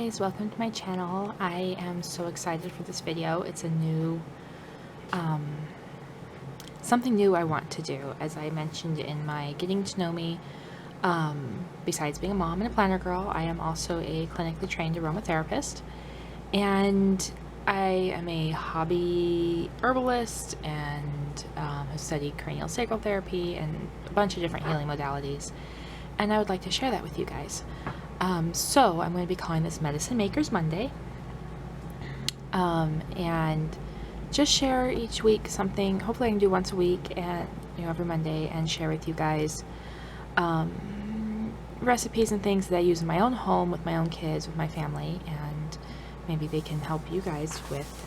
guys, welcome to my channel. I am so excited for this video. It's a new something new I want to do. As I mentioned in my getting to know me, besides being a mom and a planner girl, I am also a clinically trained aromatherapist, and I am a hobby herbalist and have studied cranial sacral therapy and a bunch of different healing modalities, and I would like to share that with you guys. So I'm going to be calling this Medicine Makers Monday, and just share each week something. Hopefully I can do once a week and every Monday, and share with you guys recipes and things that I use in my own home with my own kids, with my family, and maybe they can help you guys with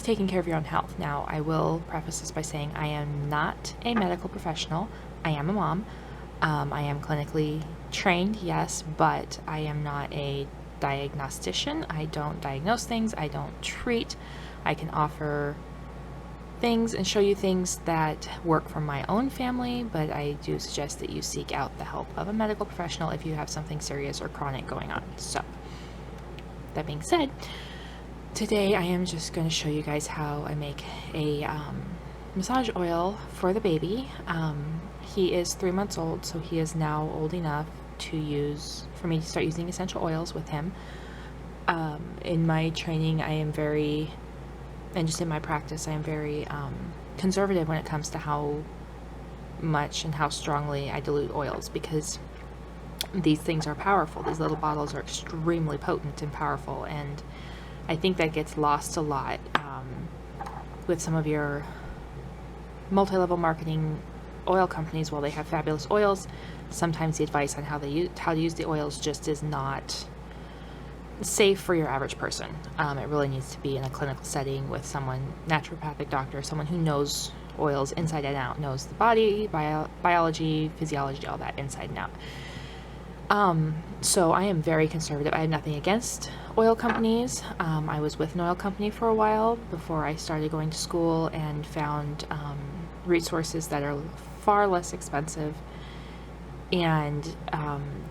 taking care of your own health. Now, I will preface this by saying I am not a medical professional. I am a mom. I am clinically trained, yes, but I am not a diagnostician. I don't diagnose things. I don't treat. I can offer things and show you things that work for my own family, but I do suggest that you seek out the help of a medical professional if you have something serious or chronic going on. So, that being said, today I am just going to show you guys how I make a massage oil for the baby. He is 3 months old, so he is now old enough for me to start using essential oils with him. In my training, I am very, and just in my practice, I am very conservative when it comes to how much and how strongly I dilute oils, because these things are powerful. These little bottles are extremely potent and powerful, and I think that gets lost a lot with some of your multi-level marketing oil companies. While they have fabulous oils, sometimes the advice on how to use the oils just is not safe for your average person. It really needs to be in a clinical setting with someone, naturopathic doctor, someone who knows oils inside and out, knows the body, biology, physiology, all that inside and out. So I am very conservative. I have nothing against oil companies. I was with an oil company for a while before I started going to school, and found resources that are far less expensive and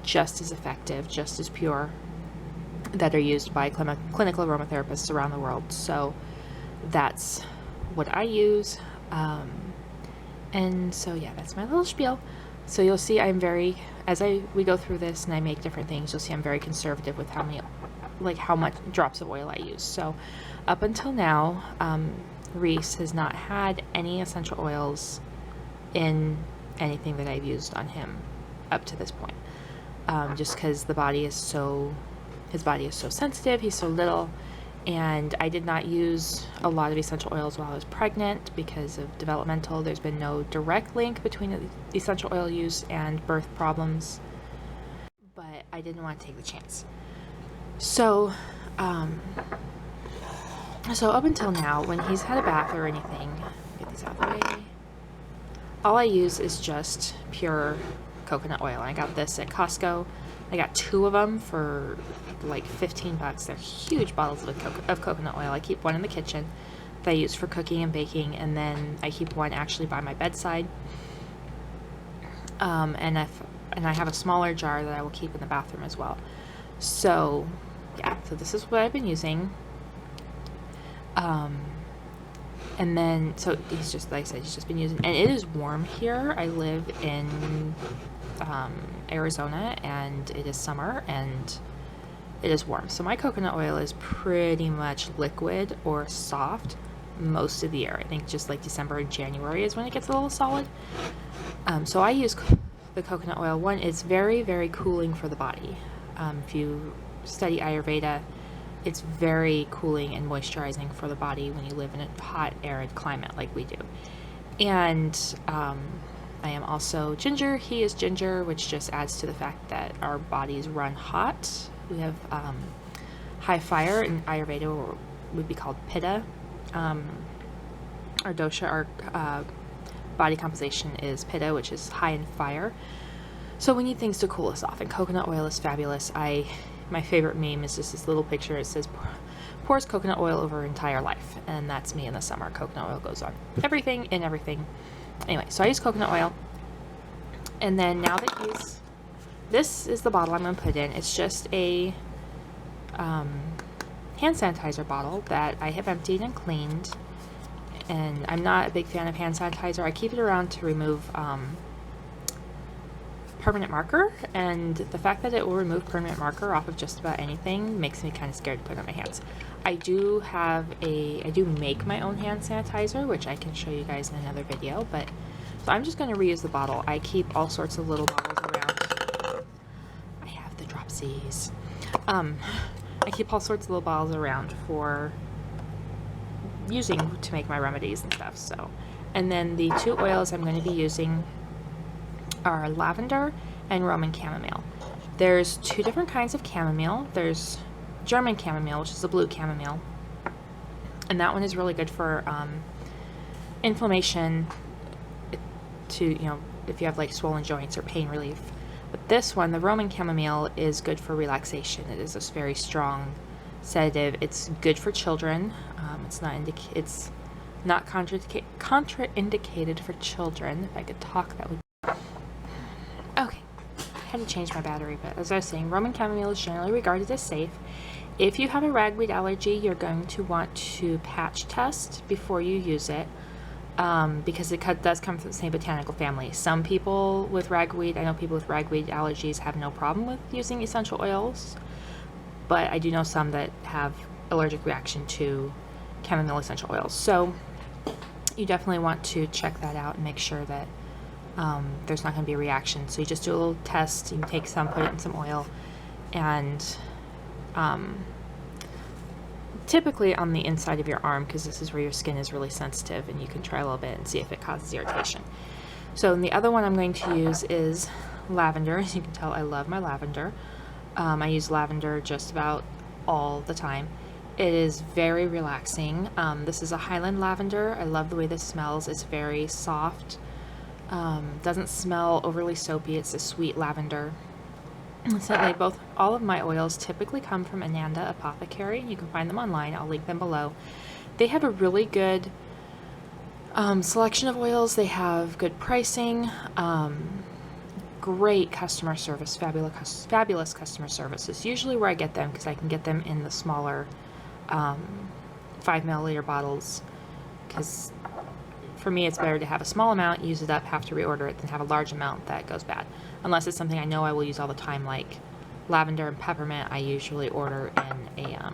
just as effective, just as pure, that are used by clinical aromatherapists around the world. So that's what I use. And so yeah, that's my little spiel. So you'll see I'm very, we go through this and I make different things, you'll see I'm very conservative with how much drops of oil I use. So up until now, Rhys has not had any essential oils in anything that I've used on him up to this point, just because his body is so sensitive. He's so little, and I did not use a lot of essential oils while I was pregnant because of developmental. There's been no direct link between the essential oil use and birth problems, but I didn't want to take the chance. So up until now, when he's had a bath or anything, get these out of the way, all I use is just pure coconut oil. I got this at Costco. I got 2 of them for like $15. They're huge bottles of coconut oil. I keep one in the kitchen that I use for cooking and baking, and then I keep one actually by my bedside. And I have a smaller jar that I will keep in the bathroom as well. So yeah, so this is what I've been using. And then, so he's just, like I said, he's just been using, and it is warm here. I live in Arizona, and it is summer, and it is warm. So my coconut oil is pretty much liquid or soft most of the year. I think just like December and January is when it gets a little solid. So I use the coconut oil. One, it's very, very cooling for the body. If you study Ayurveda, it's very cooling and moisturizing for the body when you live in a hot, arid climate like we do. And I am also ginger. He is ginger, which just adds to the fact that our bodies run hot. We have high fire. In Ayurveda would be called pitta. Our dosha, our body composition is pitta, which is high in fire. So we need things to cool us off, and coconut oil is fabulous. My favorite meme is just this little picture. It says, pours coconut oil over her entire life, and that's me in the summer. Coconut oil goes on everything and everything. Anyway, so I use coconut oil, and then now that he's this is the bottle I'm going to put in. It's just a hand sanitizer bottle that I have emptied and cleaned. And I'm not a big fan of hand sanitizer. I keep it around to remove permanent marker, and the fact that it will remove permanent marker off of just about anything makes me kind of scared to put it on my hands. I do make my own hand sanitizer, which I can show you guys in another video, but so I'm just going to reuse the bottle. I keep all sorts of little bottles around. I have the dropsies. I keep all sorts of little bottles around for using to make my remedies and stuff. So, and then the two oils I'm going to be using are lavender and Roman chamomile. There's two different kinds of chamomile. There's German chamomile, which is the blue chamomile, and that one is really good for inflammation, to, you know, if you have like swollen joints or pain relief. But this one, the Roman chamomile, is good for relaxation. It is a very strong sedative. It's good for children. It's not contraindicated for children. If I could talk, that would. Okay, I had to change my battery, but as I was saying, Roman chamomile is generally regarded as safe. If you have a ragweed allergy, you're going to want to patch test before you use it, because it does come from the same botanical family. Some people with ragweed, I know people with ragweed allergies have no problem with using essential oils, but I do know some that have allergic reaction to chamomile essential oils. So you definitely want to check that out and make sure that there's not going to be a reaction. So you just do a little test. You can take some, put it in some oil, and typically on the inside of your arm, because this is where your skin is really sensitive, and you can try a little bit and see if it causes irritation. So the other one I'm going to use is lavender. As you can tell, I love my lavender. I use lavender just about all the time. It is very relaxing. This is a Highland lavender. I love the way this smells. It's very soft. Doesn't smell overly soapy. It's a sweet lavender. Incidentally, all of my oils typically come from Ananda Apothecary. You can find them online. I'll link them below. They have a really good selection of oils. They have good pricing, great customer service, fabulous customer service. It's usually where I get them, because I can get them in the smaller 5 milliliter bottles, because for me it's better to have a small amount, use it up, have to reorder it, than have a large amount that goes bad. Unless it's something I know I will use all the time, like lavender and peppermint. I usually order in a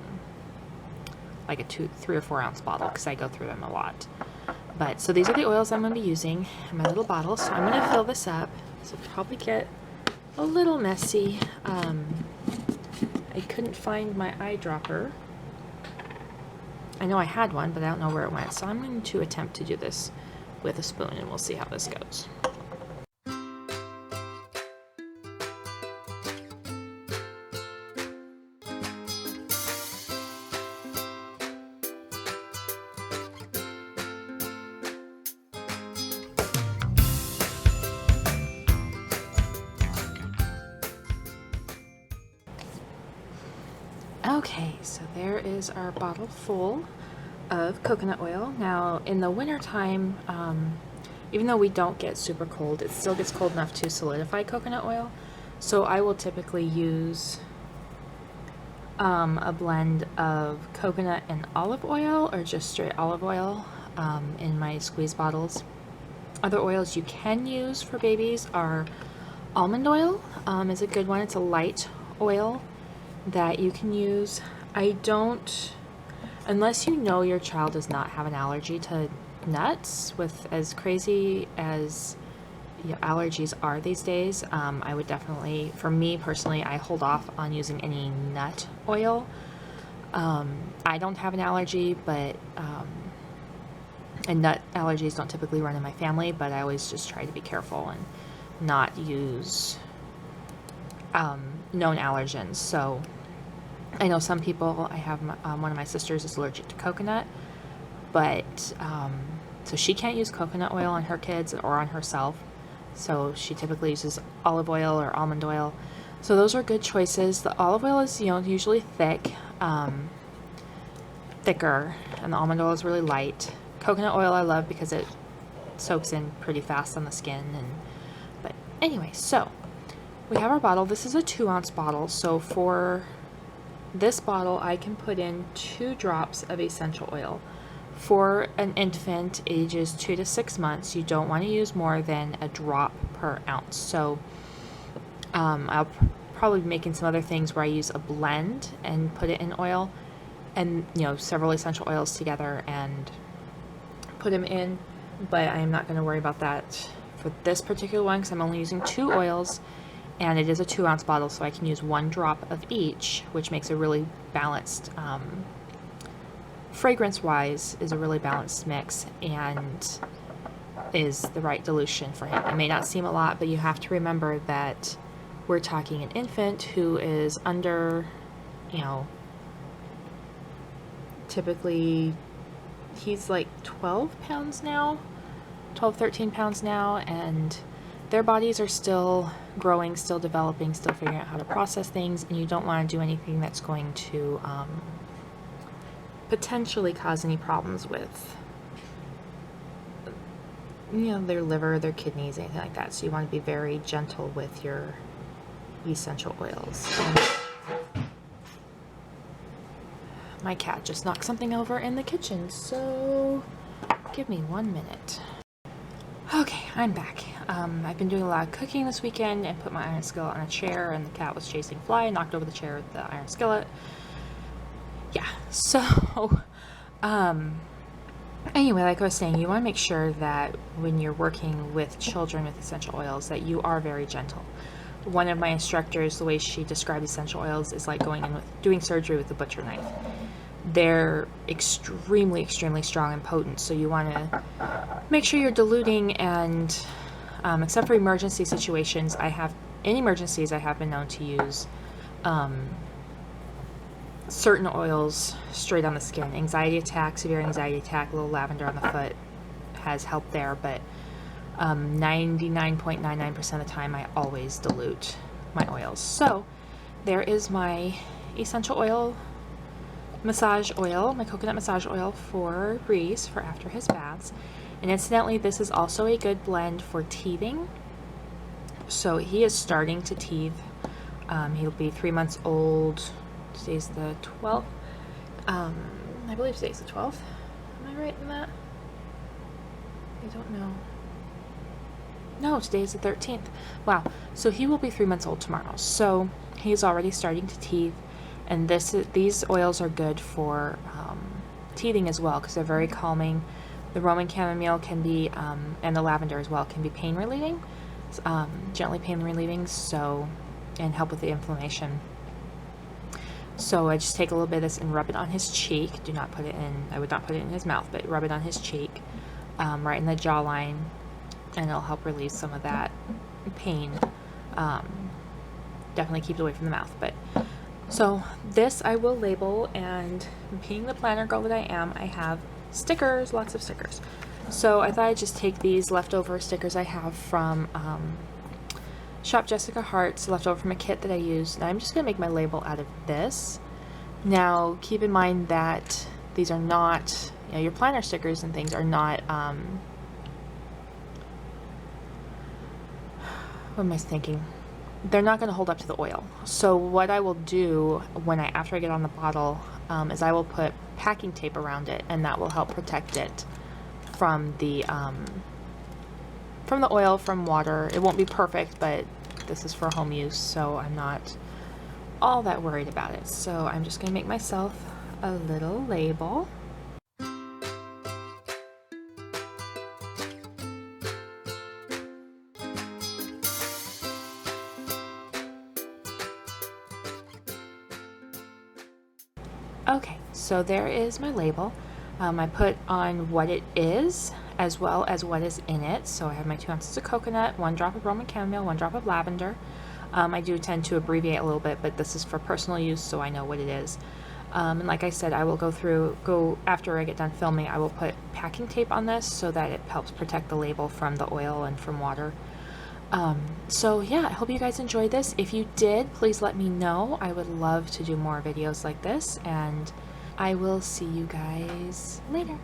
like a 3 or 4 ounce bottle, because I go through them a lot. But so these are the oils I'm going to be using in my little bottle. So I'm going to fill this up. So it'll probably get a little messy. I couldn't find my eyedropper. I know I had one, but I don't know where it went. So I'm going to attempt to do this with a spoon, and we'll see how this goes. Okay, so there is our bottle full of coconut oil. Now, in the winter time, even though we don't get super cold, it still gets cold enough to solidify coconut oil. So I will typically use a blend of coconut and olive oil, or just straight olive oil, in my squeeze bottles. Other oils you can use for babies are almond oil, is a good one. It's a light oil that you can use. Unless you know your child does not have an allergy to nuts, with as crazy as allergies are these days, I would definitely, for me personally, I hold off on using any nut oil. I don't have an allergy, but and nut allergies don't typically run in my family, but I always just try to be careful and not use known allergens. So I know some people, I have one of my sisters is allergic to coconut, but so she can't use coconut oil on her kids or on herself, so she typically uses olive oil or almond oil. So those are good choices. The olive oil is, usually thicker, and the almond oil is really light. Coconut oil I love because it soaks in pretty fast on the skin. But anyway, so we have our bottle. This is a 2-ounce bottle, so for this bottle I can put in 2 drops of essential oil. For an infant ages 2 to 6 months, you don't want to use more than a drop per ounce. So I'll probably be making some other things where I use a blend and put it in oil, and several essential oils together and put them in, but I am not going to worry about that for this particular one because I'm only using 2 oils, and it is a 2-ounce bottle, so I can use 1 drop of each, which makes a really balanced, fragrance wise is a really balanced mix and is the right dilution for him. It may not seem a lot, but you have to remember that we're talking an infant who is under, typically he's like 12 pounds now, 12, 13 pounds now, and their bodies are still growing, still developing, still figuring out how to process things, and you don't want to do anything that's going to potentially cause any problems with their liver, their kidneys, anything like that. So you want to be very gentle with your essential oils. And my cat just knocked something over in the kitchen, so give me 1 minute. Okay, I'm back. I've been doing a lot of cooking this weekend and put my iron skillet on a chair, and the cat was chasing a fly and knocked over the chair with the iron skillet. Yeah, so anyway, like I was saying, you want to make sure that when you're working with children with essential oils that you are very gentle. One of my instructors, the way she described essential oils is like going in with doing surgery with a butcher knife. They're extremely, extremely strong and potent, so you want to make sure you're diluting, and except for emergency situations, in emergencies I have been known to use certain oils straight on the skin. Anxiety attack, severe anxiety attack, a little lavender on the foot has helped there, but 99.99% of the time I always dilute my oils. So there is my essential oil massage oil, my coconut massage oil for Rhys for after his baths. And incidentally, this is also a good blend for teething. So he is starting to teeth. He'll be 3 months old. Today's the 12th. I believe today's the 12th. Am I right in that? I don't know. No, today's the 13th. Wow. So he will be 3 months old tomorrow. So he's already starting to teeth. And these oils are good for teething as well because they're very calming. The Roman chamomile can be, and the lavender as well, can be pain relieving, gently pain relieving, and help with the inflammation. So I just take a little bit of this and rub it on his cheek. I would not put it in his mouth, but rub it on his cheek, right in the jawline, and it'll help relieve some of that pain. Definitely keep it away from the mouth, but so this I will label, and being the planner girl that I am, I have stickers, lots of stickers. So I thought I'd just take these leftover stickers I have from Shop Jessica Hart's, leftover from a kit that I used, and I'm just going to make my label out of this. Now keep in mind that these are not, your planner stickers and things are not, what am I thinking? They're not going to hold up to the oil. So what I will do after I get on the bottle is I will put packing tape around it, and that will help protect it from the oil, from water. It won't be perfect, but this is for home use, so I'm not all that worried about it. So I'm just going to make myself a little label. Okay, so there is my label. I put on what it is as well as what is in it. So I have my 2 ounces of coconut, 1 drop of Roman chamomile, 1 drop of lavender. I do tend to abbreviate a little bit, but this is for personal use, so I know what it is. And like I said, I will go after I get done filming, I will put packing tape on this so that it helps protect the label from the oil and from water. So yeah, I hope you guys enjoyed this. If you did, please let me know. I would love to do more videos like this, and I will see you guys later.